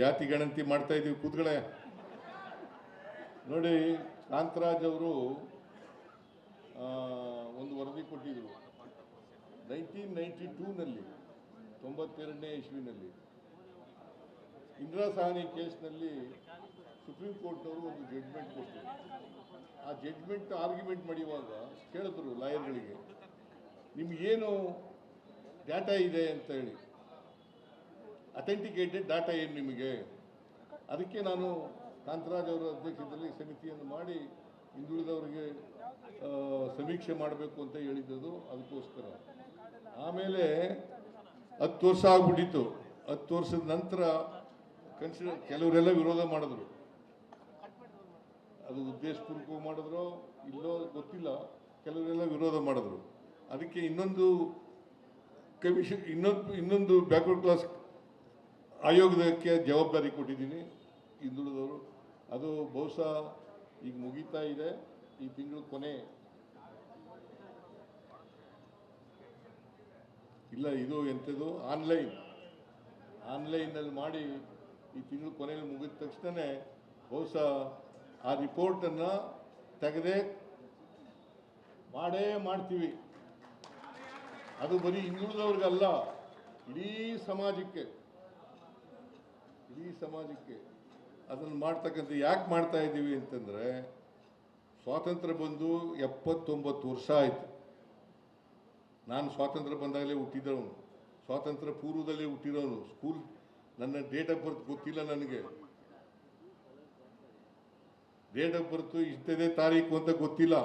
ಜಾತಿ ಗಣತಿ ಮಾಡ್ತಾ ಇದ್ದೀವಿ ಕೂತ್ಗಳೇ. ನೋಡಿ, ಕಾಂತರಾಜ್ ಅವರು ಒಂದು ವರದಿ ಕೊಟ್ಟಿದ್ರು 1992ನಲ್ಲಿ, 92ನೇ ಇಸ್ವಿನಲ್ಲಿ ಇಂದಿರಾ ಸಾಹ್ನಿ ಕೇಸ್ನಲ್ಲಿ ಸುಪ್ರೀಂ ಕೋರ್ಟ್ನವರು ಒಂದು ಜಡ್ಜ್ಮೆಂಟ್ ಕೊಟ್ಟರು. ಆ ಜಡ್ಜ್ಮೆಂಟ್ ಆರ್ಗ್ಯುಮೆಂಟ್ ಮಾಡುವಾಗ ಕೇಳಿದ್ರು ಲಾಯರ್ಗಳಿಗೆ, ನಿಮಗೇನು ಡಾಟಾ ಇದೆ ಅಂತ ಹೇಳಿ, ಅಥೆಂಟಿಕೇಟೆಡ್ ಡಾಟಾ ಏನು ನಿಮಗೆ. ಅದಕ್ಕೆ ನಾನು ಕಾಂತರಾಜ್ ಅವರ ಅಧ್ಯಕ್ಷತೆಯಲ್ಲಿ ಸಮಿತಿಯನ್ನು ಮಾಡಿ ಹಿಂದುಳಿದವರಿಗೆ ಸಮೀಕ್ಷೆ ಮಾಡಬೇಕು ಅಂತ ಹೇಳಿದ್ದು ಅದಕ್ಕೋಸ್ಕರ. ಆಮೇಲೆ 10 ವರ್ಷ ಆಗ್ಬಿಟ್ಟಿತ್ತು. 10 ವರ್ಷದ ನಂತರ ಕೆಲವರೆಲ್ಲ ವಿರೋಧ ಮಾಡಿದ್ರು. ಅದು ಉದ್ದೇಶಪೂರ್ವಕವಾಗಿ ಮಾಡಿದ್ರು ಇಲ್ಲೋ ಗೊತ್ತಿಲ್ಲ, ಕೆಲವರೆಲ್ಲ ವಿರೋಧ ಮಾಡಿದ್ರು. ಅದಕ್ಕೆ ಇನ್ನೊಂದು ಕಮಿಷನ್, ಇನ್ನೊಂದು ಬ್ಯಾಕ್ವರ್ಡ್ ಕ್ಲಾಸ್ ಆಯೋಗಕ್ಕೆ ಜವಾಬ್ದಾರಿ ಕೊಟ್ಟಿದ್ದೀನಿ ಹಿಂದುಳಿದವರು. ಅದು ಬಹುಶಃ ಈಗ ಮುಗೀತಾ ಇದೆ, ಈ ತಿಂಗಳು ಕೊನೆ ಇಲ್ಲ, ಇದು ಎಂಥದ್ದು ಆನ್ಲೈನಲ್ಲಿ ಮಾಡಿ ಈ ತಿಂಗಳು ಕೊನೆಯಲ್ಲಿ ಮುಗಿದ ತಕ್ಷಣ ಬಹುಶಃ ಆ ರಿಪೋರ್ಟನ್ನು ತೆಗೆದೇ ಮಾಡ್ತೀವಿ. ಅದು ಬರೀ ಹಿಂದುಳಿದವ್ರಿಗಲ್ಲ, ಇಡೀ ಸಮಾಜಕ್ಕೆ ಅದನ್ನು ಮಾಡ್ತಕ್ಕಂಥ. ಯಾಕೆ ಮಾಡ್ತಾ ಇದ್ದೀವಿ ಅಂತಂದರೆ, ಸ್ವಾತಂತ್ರ್ಯ ಬಂದು 79 ವರ್ಷ ಆಯಿತು. ನಾನು ಸ್ವಾತಂತ್ರ್ಯ ಬಂದಾಗಲೇ ಹುಟ್ಟಿದವನು, ಸ್ವಾತಂತ್ರ್ಯ ಪೂರ್ವದಲ್ಲೇ ಹುಟ್ಟಿರೋನು. ನನ್ನ ಡೇಟ್ ಆಫ್ ಬರ್ತ್ ಗೊತ್ತಿಲ್ಲ ನನಗೆ, ಡೇಟ್ ಆಫ್ ಬರ್ತ್ ಇಷ್ಟದೇ ತಾರೀಕು ಅಂತ ಗೊತ್ತಿಲ್ಲ.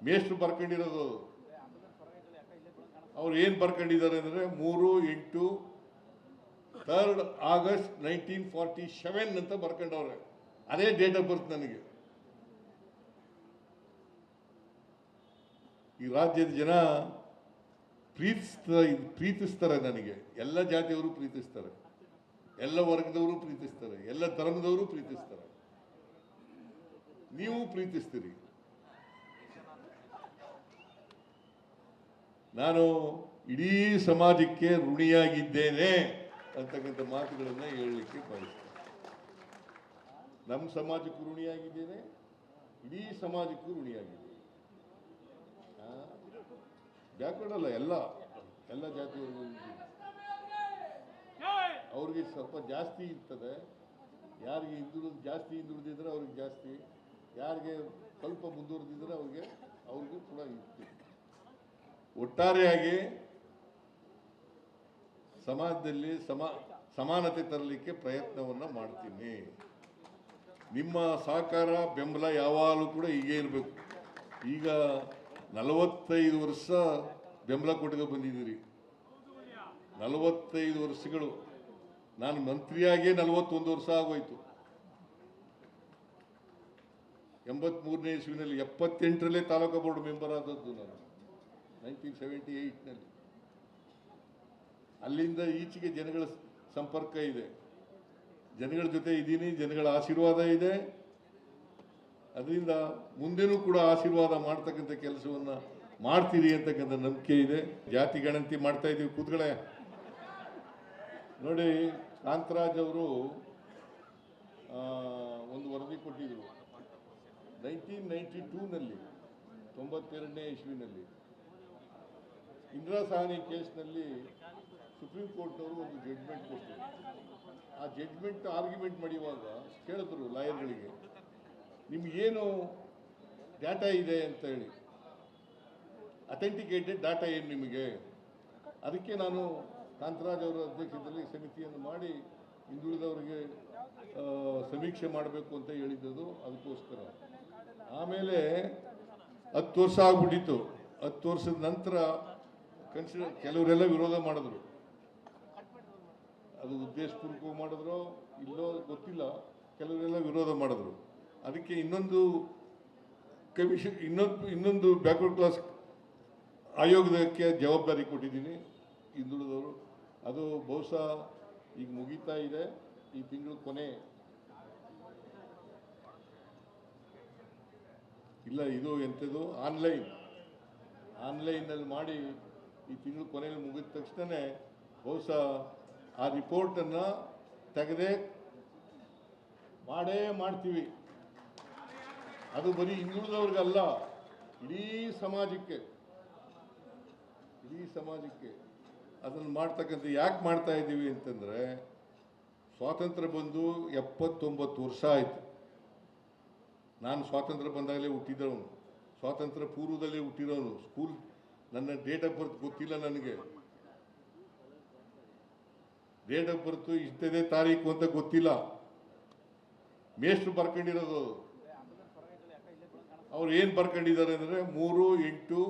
ಮೇಷ್ಟ್ರು ಬರ್ಕೊಂಡಿರೋದು. ಅವ್ರು ಏನು ಬರ್ಕೊಂಡಿದ್ದಾರೆ ಅಂದರೆ 3/8 ಆಗಸ್ಟ್ 1947 ಅಂತ ಬರ್ಕೊಂಡವ್ರೆ. ಅದೇ ಡೇಟ್ ಆಫ್ ಬರ್ತ್ ನನಗೆ. ಈ ರಾಜ್ಯದ ಜನ ಪ್ರೀತಿಸ್ತಾರೆ ನನಗೆ. ಎಲ್ಲ ಜಾತಿಯವರು ಪ್ರೀತಿಸ್ತಾರೆ, ಎಲ್ಲ ವರ್ಗದವರು ಪ್ರೀತಿಸ್ತಾರೆ, ಎಲ್ಲ ಧರ್ಮದವರು ಪ್ರೀತಿಸ್ತಾರೆ. ನೀವು ಪ್ರೀತಿಸ್ತೀರಿ. ನಾನು ಇಡೀ ಸಮಾಜಕ್ಕೆ ಋಣಿಯಾಗಿದ್ದೇನೆ ಅಂತಕ್ಕಂಥ ಮಾತುಗಳನ್ನು ಹೇಳಲಿಕ್ಕೆ ಬಯಸ್ತೇನೆ. ನಮ್ಮ ಸಮಾಜಕ್ಕೂ ಋಣಿಯಾಗಿದ್ದೇನೆ, ಇಡೀ ಸಮಾಜಕ್ಕೂ ಋಣಿಯಾಗಿದ್ದೇನೆ. ಬ್ಯಾಕ್ವರ್ಡ್ ಅಲ್ಲ, ಎಲ್ಲ ಜಾತಿಯವ್ರಿಗೂ ಅವ್ರಿಗೆ ಸ್ವಲ್ಪ ಜಾಸ್ತಿ ಇರ್ತದೆ. ಯಾರಿಗೆ ಜಾಸ್ತಿ ಹಿಂದುಳಿದಿದ್ರೆ ಅವ್ರಿಗೆ ಜಾಸ್ತಿ, ಯಾರಿಗೆ ಸ್ವಲ್ಪ ಮುಂದುವರೆದಿದ್ರೆ ಅವ್ರಿಗೂ ಕೂಡ ಇರ್ತದೆ. ಒಟ್ಟಾರೆಯಾಗಿ ಸಮಾಜದಲ್ಲಿ ಸಮಾನತೆ ತರಲಿಕ್ಕೆ ಪ್ರಯತ್ನವನ್ನು ಮಾಡ್ತೀನಿ. ನಿಮ್ಮ ಸಹಕಾರ ಬೆಂಬಲ ಯಾವಾಗಲೂ ಕೂಡ ಹೀಗೆ ಇರಬೇಕು. ಈಗ 45 ವರ್ಷ ಬೆಂಬಲ ಕೊಟ್ಟು ಬಂದಿದ್ದೀರಿ. 45 ವರ್ಷಗಳು. ನಾನು ಮಂತ್ರಿಯಾಗೇ 41 ವರ್ಷ ಆಗೋಯ್ತು. 83ನೇ ಇಸ್ವಿನಲ್ಲಿ 78ರಲ್ಲೇ ತಾಲೂಕು ಬೋರ್ಡ್ ಮೆಂಬರ್ ಆದದ್ದು ನಾನು, 1978ನಲ್ಲಿ. ಅಲ್ಲಿಂದ ಈಚೆಗೆ ಜನಗಳ ಸಂಪರ್ಕ ಇದೆ, ಜನಗಳ ಜೊತೆ ಇದ್ದೀನಿ, ಜನಗಳ ಆಶೀರ್ವಾದ ಇದೆ. ಅದರಿಂದ ಮುಂದೆನೂ ಕೂಡ ಆಶೀರ್ವಾದ ಮಾಡ್ತಕ್ಕಂಥ ಕೆಲಸವನ್ನು ಮಾಡ್ತೀರಿ ಅಂತಕ್ಕಂಥ ನಂಬಿಕೆ ಇದೆ. ಜಾತಿ ಗಣತಿ ಮಾಡ್ತಾ ಇದ್ದೀವಿ ಕೂತ್ಗಳೇ. ನೋಡಿ, ಕಾಂತರಾಜ್ ಅವರು ಒಂದು ವರದಿ ಕೊಟ್ಟಿದ್ರು 1992ನಲ್ಲಿ, 92ನೇ ಇಸ್ವಿನಲ್ಲಿ ಇಂದಿರಾ ಸಾಹ್ನಿ ಕೇಸ್ನಲ್ಲಿ ಸುಪ್ರೀಂ ಕೋರ್ಟ್ನವರು ಒಂದು ಜಡ್ಜ್ಮೆಂಟ್ ಕೊಟ್ಟರು. ಆ ಜಡ್ಜ್ಮೆಂಟ್ ಆರ್ಗ್ಯುಮೆಂಟ್ ಮಾಡುವಾಗ ಕೇಳಿದ್ರು ಲಾಯರ್ಗಳಿಗೆ, ನಿಮಗೇನು ಡಾಟಾ ಇದೆ ಅಂತ ಹೇಳಿ, ಅಥೆಂಟಿಕೇಟೆಡ್ ಡಾಟಾ ಏನು ನಿಮಗೆ. ಅದಕ್ಕೆ ನಾನು ಕಾಂತರಾಜ್ ಅವರ ಅಧ್ಯಕ್ಷತೆಯಲ್ಲಿ ಸಮಿತಿಯನ್ನು ಮಾಡಿ ಹಿಂದುಳಿದವರಿಗೆ ಸಮೀಕ್ಷೆ ಮಾಡಬೇಕು ಅಂತ ಹೇಳಿದ್ದು ಅದಕ್ಕೋಸ್ಕರ. ಆಮೇಲೆ 10 ವರ್ಷ ಆಗ್ಬಿಟ್ಟಿತ್ತು. 10 ವರ್ಷದ ನಂತರ ಕೆಲವರೆಲ್ಲ ವಿರೋಧ ಮಾಡಿದ್ರು. ಅದು ಉದ್ದೇಶಪೂರ್ವಕವಾಗಿ ಮಾಡಿದ್ರು ಇಲ್ಲೋ ಗೊತ್ತಿಲ್ಲ, ಕೆಲವರೆಲ್ಲ ವಿರೋಧ ಮಾಡಿದ್ರು. ಅದಕ್ಕೆ ಇನ್ನೊಂದು ಕಮಿಷನ್, ಇನ್ನೊಂದು ಬ್ಯಾಕ್ವರ್ಡ್ ಕ್ಲಾಸ್ ಆಯೋಗಕ್ಕೆ ಜವಾಬ್ದಾರಿ ಕೊಟ್ಟಿದ್ದೀನಿ ಹಿಂದುಳಿದವರು. ಅದು ಬಹುಶಃ ಈಗ ಮುಗೀತಾ ಇದೆ, ಈ ತಿಂಗಳು ಕೊನೆ ಇಲ್ಲ, ಇದು ಎಂಥದ್ದು ಆನ್ಲೈನಲ್ಲಿ ಮಾಡಿ ಈ ತಿಂಗಳು ಕೊನೆಯಲ್ಲಿ ಮುಗಿದ ತಕ್ಷಣ ಬಹುಶಃ ಆ ರಿಪೋರ್ಟನ್ನು ತೆಗೆದೇ ಮಾಡೇ ಮಾಡ್ತೀವಿ. ಅದು ಬರೀ ಹಿಂದುಳಿದವ್ರಿಗಲ್ಲ, ಇಡೀ ಸಮಾಜಕ್ಕೆ ಅದನ್ನು ಮಾಡ್ತಕ್ಕಂಥ ಯಾಕೆ ಮಾಡ್ತಾ ಇದ್ದೀವಿ ಅಂತಂದರೆ, ಸ್ವಾತಂತ್ರ್ಯ ಬಂದು 79 ವರ್ಷ ಆಯಿತು. ನಾನು ಸ್ವಾತಂತ್ರ್ಯ ಬಂದಾಗಲೇ ಹುಟ್ಟಿದವನು, ಸ್ವಾತಂತ್ರ್ಯ ಪೂರ್ವದಲ್ಲೇ ಹುಟ್ಟಿರೋನು. ಸ್ಕೂಲ್ ನನ್ನ ಡೇಟ್ ಆಫ್ ಬರ್ತ್ ಗೊತ್ತಿಲ್ಲ ನನಗೆ. ಡೇಟ್ ಆಫ್ ಬರ್ತ್ ಇಷ್ಟದೇ ತಾರೀಕು ಅಂತ ಗೊತ್ತಿಲ್ಲ. ಮೇಷ್ಟ್ರು ಬರ್ಕೊಂಡಿರೋದು. ಅವ್ರು ಏನು ಬರ್ಕೊಂಡಿದ್ದಾರೆ ಅಂದರೆ 3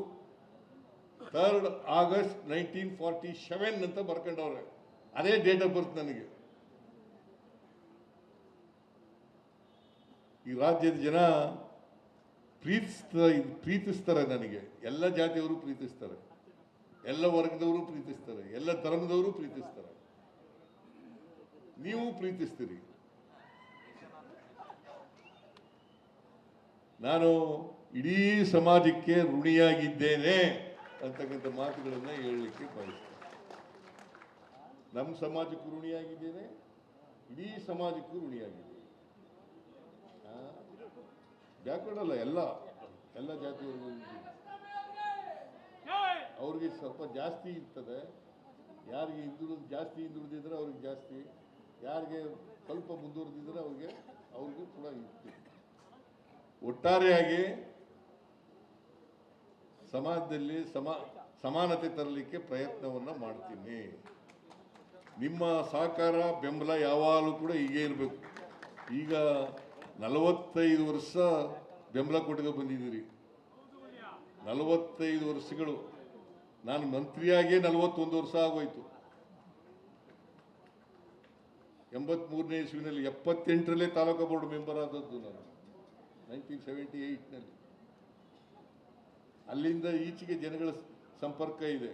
ಆಗಸ್ಟ್ 1947 ಅಂತ ಬರ್ಕೊಂಡವ್ರೆ. ಅದೇ ಡೇಟ್ ಆಫ್ ಬರ್ತ್ ನನಗೆ. ಈ ರಾಜ್ಯದ ಜನ ಪ್ರೀತಿಸ್ತಾರೆ ನನಗೆ. ಎಲ್ಲ ಜಾತಿಯವರು ಪ್ರೀತಿಸ್ತಾರೆ, ಎಲ್ಲ ವರ್ಗದವರು ಪ್ರೀತಿಸ್ತಾರೆ, ಎಲ್ಲ ಧರ್ಮದವರು ಪ್ರೀತಿಸ್ತಾರೆ. ನೀವು ಪ್ರೀತಿಸ್ತೀರಿ. ನಾನು ಇಡೀ ಸಮಾಜಕ್ಕೆ ಋಣಿಯಾಗಿದ್ದೇನೆ ಅಂತಕ್ಕಂಥ ಮಾತುಗಳನ್ನು ಹೇಳಲಿಕ್ಕೆ ಬಯಸ್ತೇನೆ. ನಮ್ಮ ಸಮಾಜಕ್ಕೂ ಋಣಿಯಾಗಿದ್ದೇನೆ, ಇಡೀ ಸಮಾಜಕ್ಕೂ ಋಣಿಯಾಗಿದ್ದೇನೆ. ಬ್ಯಾಕ್ವರ್ಡ್ ಅಲ್ಲ, ಎಲ್ಲ ಜಾತಿಯವ್ರಿಗೂ ಅವ್ರಿಗೆ ಸ್ವಲ್ಪ ಜಾಸ್ತಿ ಇರ್ತದೆ. ಯಾರಿಗೆ ಜಾಸ್ತಿ ಹಿಂದುಳಿದಿದ್ರೆ ಅವ್ರಿಗೆ ಜಾಸ್ತಿ, ಯಾರಿಗೆ ಸ್ವಲ್ಪ ಮುಂದುವರೆದಿದ್ರೆ ಅವ್ರಿಗೂ ಕೂಡ ಇರ್ತದೆ. ಒಟ್ಟಾರೆಯಾಗಿ ಸಮಾಜದಲ್ಲಿ ಸಮಾನತೆ ತರಲಿಕ್ಕೆ ಪ್ರಯತ್ನವನ್ನು ಮಾಡ್ತೀನಿ. ನಿಮ್ಮ ಸಹಕಾರ ಬೆಂಬಲ ಯಾವಾಗಲೂ ಕೂಡ ಹೀಗೆ ಇರಬೇಕು. ಈಗ 45 ವರ್ಷ ಬೆಂಬಲ ಕೊಟ್ಟಿಗೆ ಬಂದಿದ್ದೀರಿ. 45 ವರ್ಷಗಳು. ನಾನು ಮಂತ್ರಿಯಾಗೇ 41 ವರ್ಷ ಆಗೋಯ್ತು. 83ನೇ ಇಸ್ವಿನಲ್ಲಿ 78ರಲ್ಲೇ ತಾಲೂಕು ಬೋರ್ಡ್ ಮೆಂಬರ್ ಆದದ್ದು ನಾನು, 1978ನಲ್ಲಿ. ಅಲ್ಲಿಂದ ಈಚೆಗೆ ಜನಗಳ ಸಂಪರ್ಕ ಇದೆ,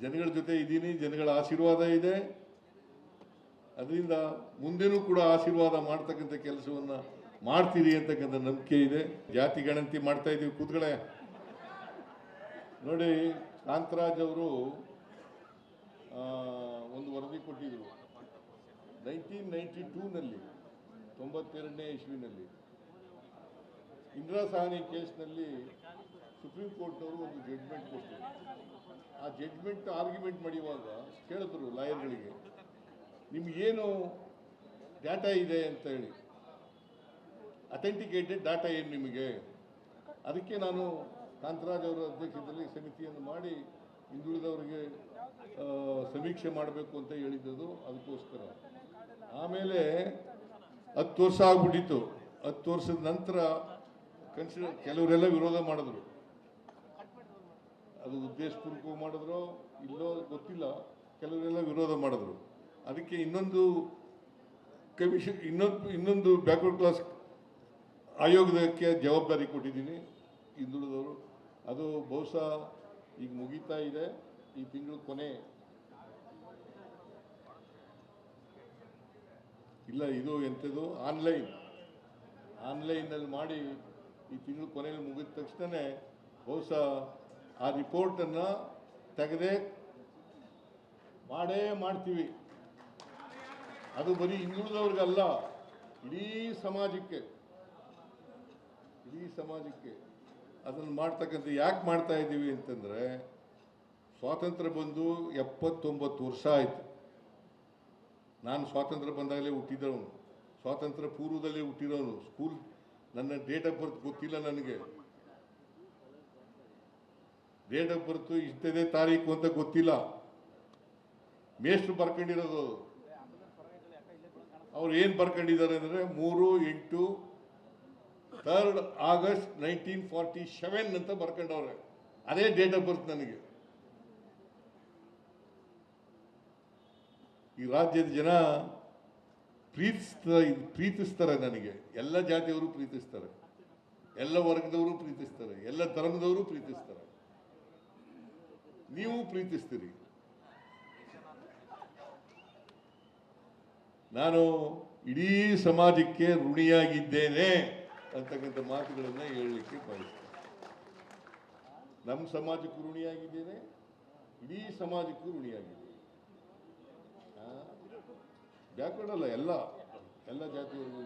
ಜನಗಳ ಜೊತೆ ಇದ್ದೀನಿ, ಜನಗಳ ಆಶೀರ್ವಾದ ಇದೆ. ಅದರಿಂದ ಮುಂದೆನೂ ಕೂಡ ಆಶೀರ್ವಾದ ಮಾಡ್ತಕ್ಕಂಥ ಕೆಲಸವನ್ನು ಮಾಡ್ತೀರಿ ಅಂತಕ್ಕಂಥ ನಂಬಿಕೆ ಇದೆ. ಜಾತಿ ಗಣತಿ ಮಾಡ್ತಾ ಇದ್ದೀವಿ. ಕೂತ್ಗಳೇ ನೋಡಿ, ಕಾಂತರಾಜ್ ಅವರು ಒಂದು ವರದಿ ಕೊಟ್ಟಿದ್ರು 1992ನಲ್ಲಿ, 92ನೇ ಇಸ್ವಿನಲ್ಲಿ ಇಂದಿರಾ ಸಾಹ್ನಿ ಕೇಸ್ನಲ್ಲಿ ಸುಪ್ರೀಂ ಕೋರ್ಟ್ನವರು ಒಂದು ಜಡ್ಜ್ಮೆಂಟ್ ಕೊಟ್ಟರು. ಆ ಜಡ್ಜ್ಮೆಂಟ್ ಆರ್ಗ್ಯುಮೆಂಟ್ ಮಾಡುವಾಗ ಕೇಳಿದ್ರು ಲಾಯರ್ಗಳಿಗೆ, ನಿಮಗೇನು ಡಾಟಾ ಇದೆ ಅಂತ ಹೇಳಿ, ಅಥೆಂಟಿಕೇಟೆಡ್ ಡಾಟಾ ಏನು ನಿಮಗೆ. ಅದಕ್ಕೆ ನಾನು ಕಾಂತರಾಜ್ ಅವರ ಅಧ್ಯಕ್ಷತೆಯಲ್ಲಿ ಸಮಿತಿಯನ್ನು ಮಾಡಿ ಹಿಂದುಳಿದವರಿಗೆ ಸಮೀಕ್ಷೆ ಮಾಡಬೇಕು ಅಂತ ಹೇಳಿದ್ದು ಅದಕ್ಕೋಸ್ಕರ. ಆಮೇಲೆ 10 ವರ್ಷ ಆಗ್ಬಿಟ್ಟಿತ್ತು. 10 ವರ್ಷದ ನಂತರ ಕೆಲವರೆಲ್ಲ ವಿರೋಧ ಮಾಡಿದ್ರು. ಅದು ಉದ್ದೇಶಪೂರ್ವಕವಾಗಿ ಮಾಡಿದ್ರು ಇಲ್ಲೋ ಗೊತ್ತಿಲ್ಲ, ಕೆಲವರೆಲ್ಲ ವಿರೋಧ ಮಾಡಿದ್ರು. ಅದಕ್ಕೆ ಇನ್ನೊಂದು ಕಮಿಷನ್, ಇನ್ನೊಂದು ಬ್ಯಾಕ್ವರ್ಡ್ ಕ್ಲಾಸ್ ಆಯೋಗಕ್ಕೆ ಜವಾಬ್ದಾರಿ ಕೊಟ್ಟಿದ್ದೀನಿ ಹಿಂದುಳಿದವರು. ಅದು ಬಹುಶಃ ಈಗ ಮುಗೀತಾ ಇದೆ, ಈ ತಿಂಗಳು ಕೊನೆ ಇಲ್ಲ, ಇದು ಎಂಥದ್ದು ಆನ್ಲೈನಲ್ಲಿ ಮಾಡಿ ಈ ತಿಂಗಳು ಕೊನೆಯಲ್ಲಿ ಮುಗಿದ ತಕ್ಷಣ ಬಹುಶಃ ಆ ರಿಪೋರ್ಟನ್ನು ತೆಗೆದೇ ಮಾಡೇ ಮಾಡ್ತೀವಿ. ಅದು ಬರೀ ಹಿಂದುಳಿದವ್ರಿಗಲ್ಲ, ಇಡೀ ಸಮಾಜಕ್ಕೆ ಅದನ್ನು ಮಾಡ್ತಕ್ಕಂಥ ಯಾಕೆ ಮಾಡ್ತಾ ಇದ್ದೀವಿ ಅಂತಂದರೆ, ಸ್ವಾತಂತ್ರ್ಯ ಬಂದು 79 ವರ್ಷ ಆಯಿತು. ನಾನು ಸ್ವಾತಂತ್ರ್ಯ ಬಂದಾಗಲೇ ಹುಟ್ಟಿದವನು, ಸ್ವಾತಂತ್ರ್ಯ ಪೂರ್ವದಲ್ಲೇ ಹುಟ್ಟಿರೋನು. ಸ್ಕೂಲ್ ನನ್ನ ಡೇಟ್ ಆಫ್ ಬರ್ತ್ ಗೊತ್ತಿಲ್ಲ ನನಗೆ. ಡೇಟ್ ಆಫ್ ಬರ್ತ್ ಇಷ್ಟದೇ ತಾರೀಕು ಅಂತ ಗೊತ್ತಿಲ್ಲ. ಮೇಷ್ಟ್ರು ಬರ್ಕೊಂಡಿರೋದು. ಅವ್ರು ಏನು ಬರ್ಕೊಂಡಿದ್ದಾರೆ ಅಂದರೆ 3 ಆಗಸ್ಟ್ 1947 ಅಂತ ಬರ್ಕೊಂಡವ್ರೆ. ಅದೇ ಡೇಟ್ ಆಫ್ ಬರ್ತ್ ನನಗೆ. ಈ ರಾಜ್ಯದ ಜನ ಪ್ರೀತಿಸ್ತಾರೆ ನನಗೆ. ಎಲ್ಲ ಜಾತಿಯವರು ಪ್ರೀತಿಸ್ತಾರೆ, ಎಲ್ಲ ವರ್ಗದವರು ಪ್ರೀತಿಸ್ತಾರೆ, ಎಲ್ಲ ಧರ್ಮದವರು ಪ್ರೀತಿಸ್ತಾರೆ. ನೀವು ಪ್ರೀತಿಸ್ತೀರಿ. ನಾನು ಇಡೀ ಸಮಾಜಕ್ಕೆ ಋಣಿಯಾಗಿದ್ದೇನೆ ಅಂತಕ್ಕಂಥ ಮಾತುಗಳನ್ನು ಹೇಳಲಿಕ್ಕೆ ಬಯಸ್ತೇನೆ. ನಮ್ಮ ಸಮಾಜಕ್ಕೂ ಋಣಿಯಾಗಿದ್ದೇನೆ, ಇಡೀ ಸಮಾಜಕ್ಕೂ ಋಣಿಯಾಗಿದ್ದೇನೆ. ಬ್ಯಾಕ್ವರ್ಡ್ ಅಲ್ಲ, ಎಲ್ಲ ಜಾತಿಯವ್ರಿಗೂ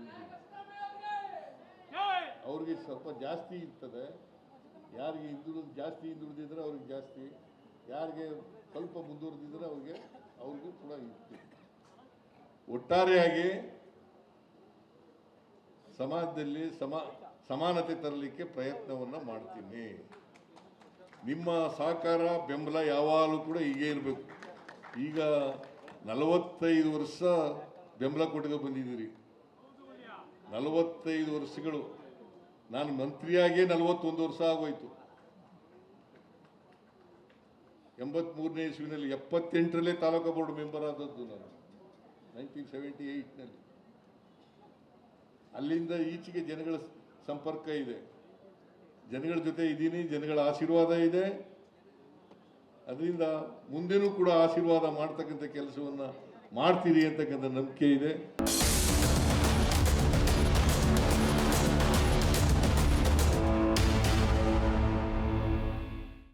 ಅವ್ರಿಗೆ ಸ್ವಲ್ಪ ಜಾಸ್ತಿ ಇರ್ತದೆ. ಯಾರಿಗೆ ಜಾಸ್ತಿ ಹಿಂದುಳಿದಿದ್ರೆ ಅವ್ರಿಗೆ ಜಾಸ್ತಿ, ಯಾರಿಗೆ ಸ್ವಲ್ಪ ಮುಂದುವರೆದಿದ್ರೆ ಅವ್ರಿಗೂ ಕೂಡ ಇರ್ತದೆ. ಒಟ್ಟಾರೆಯಾಗಿ ಸಮಾಜದಲ್ಲಿ ಸಮಾನತೆ ತರಲಿಕ್ಕೆ ಪ್ರಯತ್ನವನ್ನು ಮಾಡ್ತೀನಿ. ನಿಮ್ಮ ಸಹಕಾರ ಬೆಂಬಲ ಯಾವಾಗಲೂ ಕೂಡ ಹೀಗೆ ಇರಬೇಕು. ಈಗ 45 ವರ್ಷ ಬೆಂಬಲ ಕೊಟ್ಟು ಬಂದಿದ್ದೀರಿ. 45 ವರ್ಷಗಳು. ನಾನು ಮಂತ್ರಿಯಾಗೇ 41 ವರ್ಷ ಆಗೋಯ್ತು. 83ನೇ ಇಸ್ವಿನಲ್ಲಿ 78ರಲ್ಲೇ ತಾಲೂಕು ಬೋರ್ಡ್ ಮೆಂಬರ್ ಆದದ್ದು ನಾನು 1978ನಲ್ಲಿ. ಅಲ್ಲಿಂದ ಈಚೆಗೆ ಜನಗಳ ಸಂಪರ್ಕ ಇದೆ, ಜನಗಳ ಜೊತೆ ಇದ್ದೀನಿ, ಜನಗಳ ಆಶೀರ್ವಾದ ಇದೆ. ಅದರಿಂದ ಮುಂದೆನೂ ಕೂಡ ಆಶೀರ್ವಾದ ಮಾಡ್ತಕ್ಕಂಥ ಕೆಲಸವನ್ನು ಮಾಡ್ತೀರಿ ಅಂತಕ್ಕಂಥ ನಂಬಿಕೆ ಇದೆ.